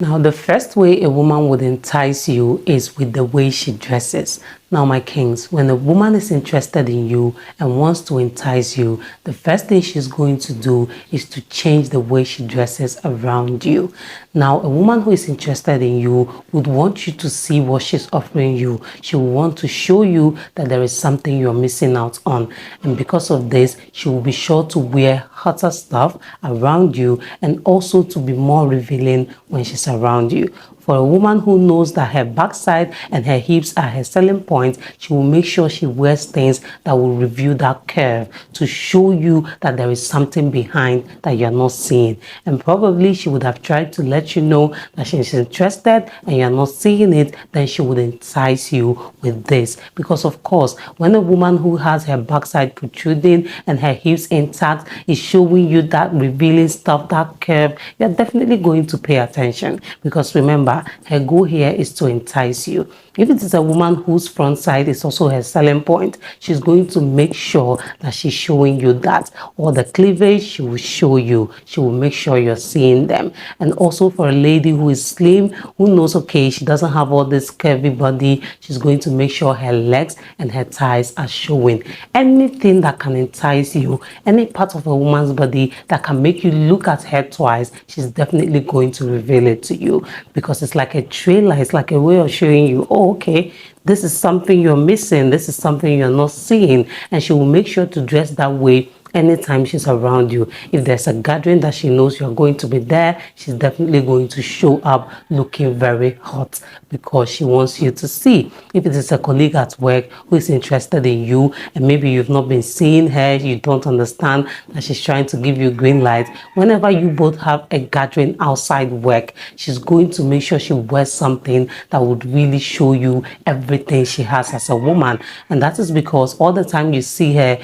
Now, the first way a woman would entice you is with the way she dresses. Now, my kings, when a woman is interested in you and wants to entice you, the first thing she's going to do is to change the way she dresses around you. Now, a woman who is interested in you would want you to see what she's offering you. She will want to show you that there is something you're missing out on. And because of this, she will be sure to wear hotter stuff around you and also to be more revealing when she's around you. For a woman who knows that her backside and her hips are her selling point, she will make sure she wears things that will reveal that curve to show you that there is something behind that you're not seeing. And probably she would have tried to let you know that she's interested and you're not seeing it, then she would entice you with this. Because of course, when a woman who has her backside protruding and her hips intact is showing you that revealing stuff, that curve, you're definitely going to pay attention. Because remember, her goal here is to entice you. If it is a woman whose front side is also her selling point, she's going to make sure that she's showing you that. Or the cleavage, she will show you. She will make sure you're seeing them. And also for a lady who is slim, who knows, okay, she doesn't have all this curvy body, she's going to make sure her legs and her thighs are showing. Anything that can entice you, any part of a woman's body that can make you look at her twice, she's definitely going to reveal it to you. Because it's like a trailer, it's like a way of showing you, oh, okay, this is something you're missing, this is something you're not seeing, and she will make sure to dress that way anytime she's around you. If there's a gathering that she knows you're going to be there, she's definitely going to show up looking very hot because she wants you to see. If it is a colleague at work who is interested in you and maybe you've not been seeing her, you don't understand that she's trying to give you green light, whenever you both have a gathering outside work, she's going to make sure she wears something that would really show you everything she has as a woman. And that is because all the time you see her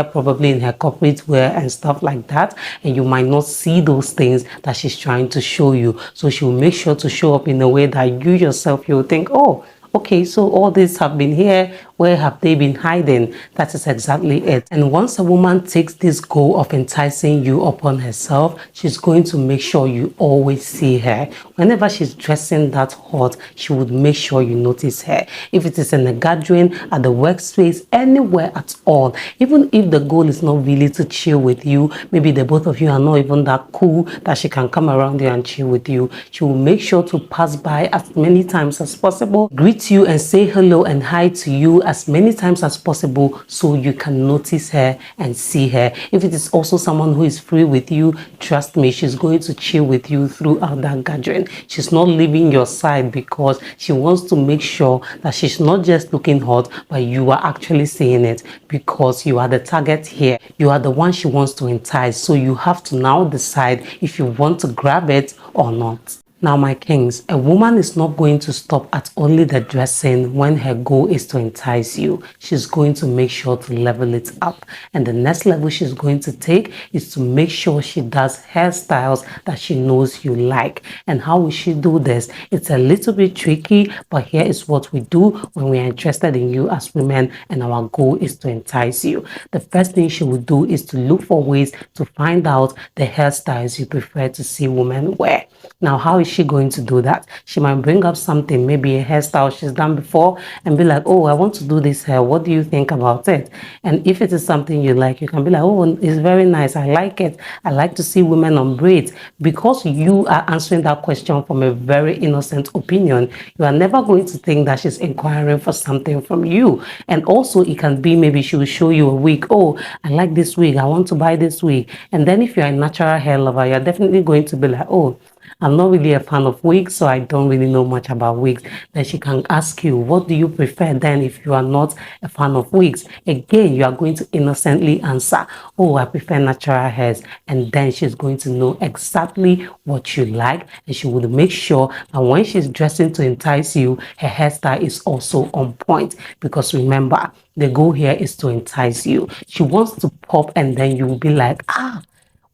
probably in her corporate wear and stuff like that, and you might not see those things that she's trying to show you. So she will make sure to show up in a way that you yourself, you'll think, oh, okay, so all these have been here. Where have they been hiding? That is exactly it. And once a woman takes this goal of enticing you upon herself, she's going to make sure you always see her. Whenever she's dressing that hot, she would make sure you notice her. If it is in a gathering, at the workspace, anywhere at all, even if the goal is not really to chill with you, maybe the both of you are not even that cool that she can come around there and chill with you, she will make sure to pass by as many times as possible, greet you and say hello and hi to you as many times as possible so you can notice her and see her. If it is also someone who is free with you, trust me, she's going to chill with you throughout that gathering. She's not leaving your side because she wants to make sure that she's not just looking hot, but you are actually seeing it because you are the target here. You are the one she wants to entice. So you have to now decide if you want to grab it or not. Now, my kings, a woman is not going to stop at only the dressing when her goal is to entice you. She's going to make sure to level it up. And the next level she's going to take is to make sure she does hairstyles that she knows you like. And how will she do this? It's a little bit tricky, but here is what we do when we are interested in you as women and our goal is to entice you. The first thing she will do is to look for ways to find out the hairstyles you prefer to see women wear. Now, how is she going to do that? She might bring up something, maybe a hairstyle she's done before, and be like, oh, I want to do this hair. What do you think about it? And if it is something you like, you can be like, oh, it's very nice. I like it. I like to see women on braids. Because you are answering that question from a very innocent opinion, you are never going to think that she's inquiring for something from you. And also, it can be maybe she will show you a wig. Oh, I like this wig. I want to buy this wig. And then if you're a natural hair lover, you're definitely going to be like, oh, I'm not really a fan of wigs, so I don't really know much about wigs. Then she can ask you, what do you prefer then if you are not a fan of wigs? Again, you are going to innocently answer, oh, I prefer natural hairs. And then she's going to know exactly what you like. And she will make sure that when she's dressing to entice you, her hairstyle is also on point. Because remember, the goal here is to entice you. She wants to pop and then you will be like, ah,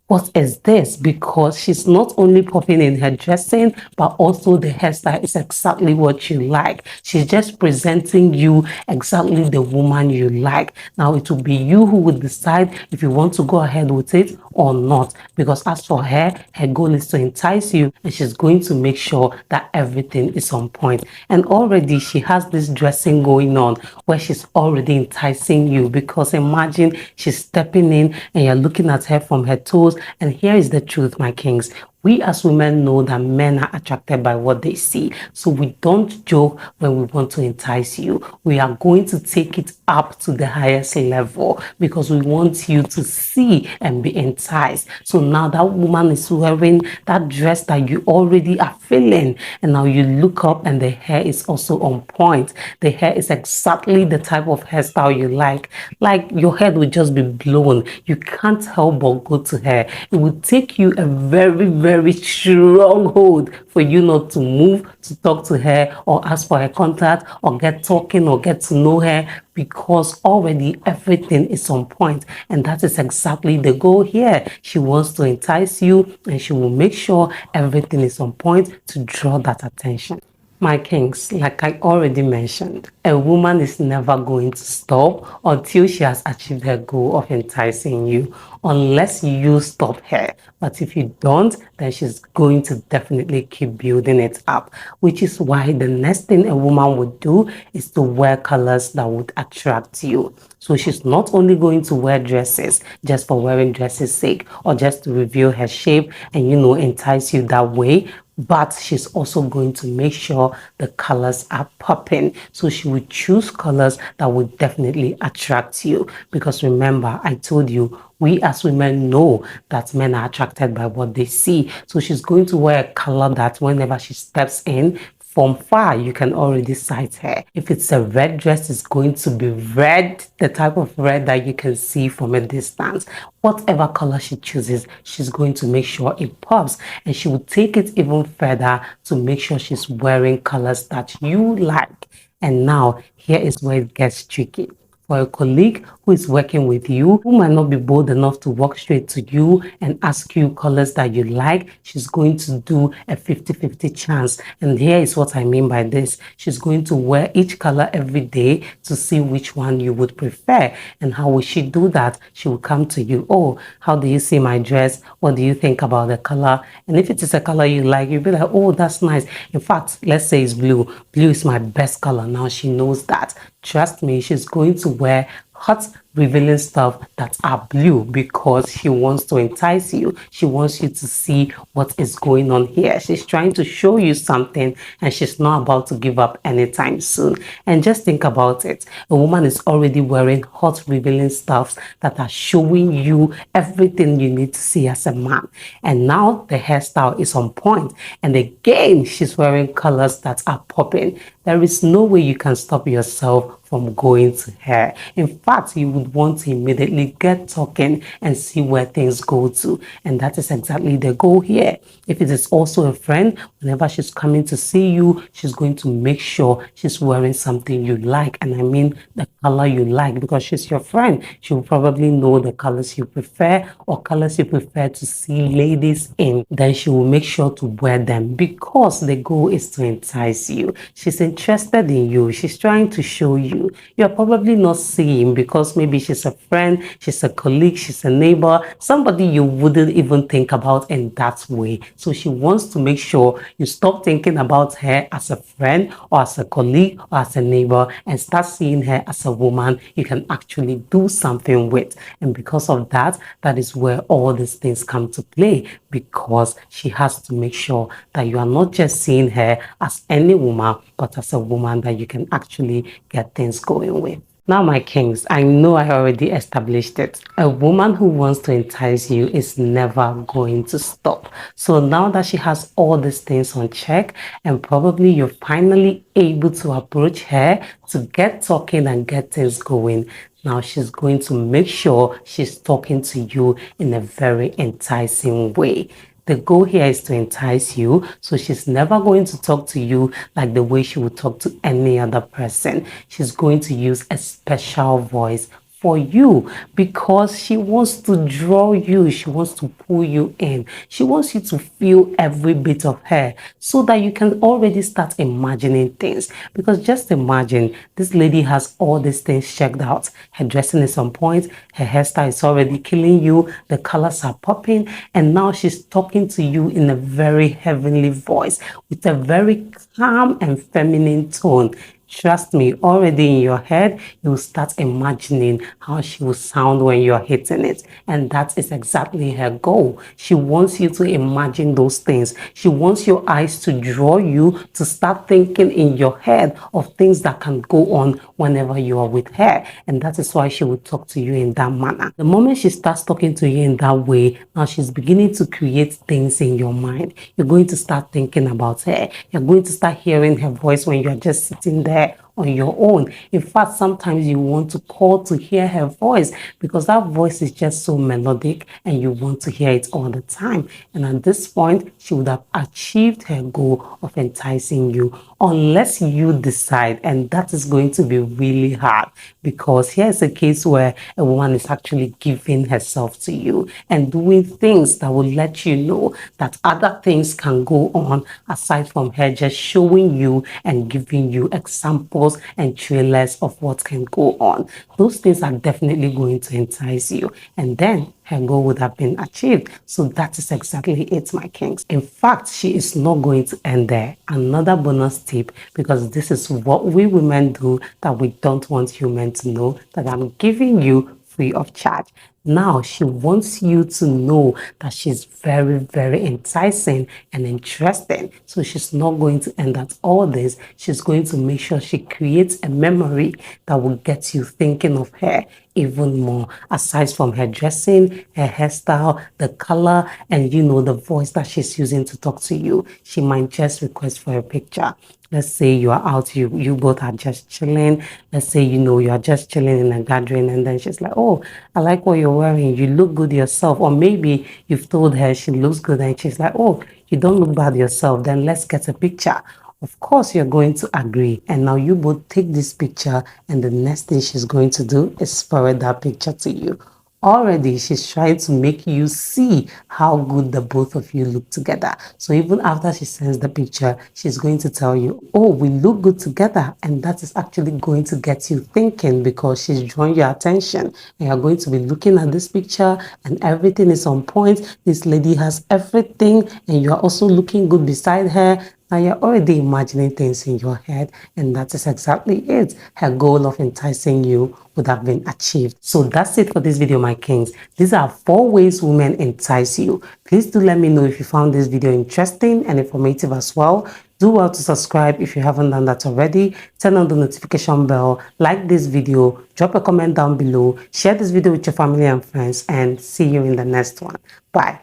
what is this? Because she's not only popping in her dressing, but also the hairstyle is exactly what you like. She's just presenting you exactly the woman you like. Now it will be you who will decide if you want to go ahead with it or not. Because as for her, her goal is to entice you, and she's going to make sure that everything is on point. And already she has this dressing going on where she's already enticing you, because imagine she's stepping in and you're looking at her from her toes. And here is the truth, my kings. We as women know that men are attracted by what they see. So we don't joke when we want to entice you. We are going to take it up to the highest level because we want you to see and be enticed. So now that woman is wearing that dress that you already are feeling, and now you look up and the hair is also on point. The hair is exactly the type of hairstyle you like. Like your head will just be blown. You can't help but go to her. It will take you a very strong hold for you not to move to talk to her or ask for her contact or get talking or get to know her, because already everything is on point. And that is exactly the goal here. She wants to entice you, and she will make sure everything is on point to draw that attention. My kings, like I already mentioned, a woman is never going to stop until she has achieved her goal of enticing you, unless you stop her. But if you don't, then she's going to definitely keep building it up, which is why the next thing a woman would do is to wear colors that would attract you. So she's not only going to wear dresses just for wearing dresses' sake or just to reveal her shape and, entice you that way, but she's also going to make sure the colors are popping. So she will choose colors that will definitely attract you, because remember, I told you, we as women know that men are attracted by what they see. So she's going to wear a color that whenever she steps in, from far, you can already sight her. If it's a red dress, it's going to be red, the type of red that you can see from a distance. Whatever color she chooses, she's going to make sure it pops. And she will take it even further to make sure she's wearing colors that you like. And now, here is where it gets tricky. For a colleague who is working with you, who might not be bold enough to walk straight to you and ask you colors that you like, she's going to do a 50-50 chance. And here is what I mean by this. She's going to wear each color every day to see which one you would prefer. And how will she do that? She will come to you. Oh, how do you see my dress? What do you think about the color? And if it is a color you like, you'll be like, oh, that's nice. In fact, let's say it's blue. Blue is my best color. Now she knows that. Trust me, she's going to wear hot, revealing stuff that are blue because she wants to entice you. She wants you to see what is going on here. She's trying to show you something, and she's not about to give up anytime soon. And just think about it. A woman is already wearing hot, revealing stuffs that are showing you everything you need to see as a man. And now the hairstyle is on point. And again, she's wearing colors that are popping. There is no way you can stop yourself from going to her. In fact, you would want to immediately get talking and see where things go to. And that is exactly the goal here. If it is also a friend, whenever she's coming to see you, she's going to make sure she's wearing something you like. And I mean the color you like, because she's your friend. She will probably know the colors you prefer or colors you prefer to see ladies in. Then she will make sure to wear them, because the goal is to entice you. She's interested in you. She's trying to show you. You're probably not seeing, because maybe she's a friend, she's a colleague, she's a neighbor, somebody you wouldn't even think about in that way. So she wants to make sure you stop thinking about her as a friend or as a colleague or as a neighbor and start seeing her as a woman you can actually do something with. And because of that, that is where all these things come to play, because she has to make sure that you are not just seeing her as any woman, but as a woman that you can actually get things going with. Now, my kings, I know I already established it. A woman who wants to entice you is never going to stop. So now that she has all these things on check, and probably you're finally able to approach her to get talking and get things going, now she's going to make sure she's talking to you in a very enticing way. The goal here is to entice you, so she's never going to talk to you like the way she would talk to any other person. She's going to use a special voice for you because she wants to draw you. She wants to pull you in. She wants you to feel every bit of her so that you can already start imagining things. Because just imagine this lady has all these things checked out. Her dressing is on point. Her hairstyle is already killing you. The colors are popping. And now she's talking to you in a very heavenly voice with a very calm and feminine tone. Trust me, already in your head, you will start imagining how she will sound when you're hitting it. And that is exactly her goal. She wants you to imagine those things. She wants your eyes to draw you to start thinking in your head of things that can go on whenever you are with her. And that is why she will talk to you in that manner. The moment she starts talking to you in that way, now she's beginning to create things in your mind. You're going to start thinking about her. You're going to start hearing her voice when you're just sitting there on your own. In fact, sometimes you want to call to hear her voice because that voice is just so melodic and you want to hear it all the time. And at this point, she would have achieved her goal of enticing you unless you decide, and that is going to be really hard because here's a case where a woman is actually giving herself to you and doing things that will let you know that other things can go on aside from her just showing you and giving you examples and trailers of what can go on. Those things are definitely going to entice you, and then her goal would have been achieved. So that is exactly it, my kings. In fact, she is not going to end there. Another bonus tip, because this is what we women do that we don't want you men to know, that I'm giving you free of charge. Now she wants you to know that she's very, very enticing and interesting. So she's not going to end at all this. She's going to make sure she creates a memory that will get you thinking of her even more. Aside from her dressing, her hairstyle, the color, and the voice that she's using to talk to you, she might just request for a picture. Let's say you are out, you both are just chilling. Let's say you are just chilling in a gathering, and then she's like, oh, I like what you're wearing, you look good yourself. Or maybe you've told her she looks good and she's like, oh, you don't look bad yourself, then let's get a picture. Of course, you're going to agree. And now you both take this picture, and the next thing she's going to do is forward that picture to you. Already, she's trying to make you see how good the both of you look together. So even after she sends the picture, she's going to tell you, oh, we look good together. And that is actually going to get you thinking because she's drawing your attention. And you're going to be looking at this picture and everything is on point. This lady has everything and you're also looking good beside her. Now you're already imagining things in your head, and that is exactly it. Her goal of enticing you would have been achieved. So that's it for this video, my kings. These are 4 ways women entice you. Please do let me know if you found this video interesting and informative as well. Do well to subscribe if you haven't done that already. Turn on the notification bell, like this video, drop a comment down below, share this video with your family and friends, and see you in the next one. Bye.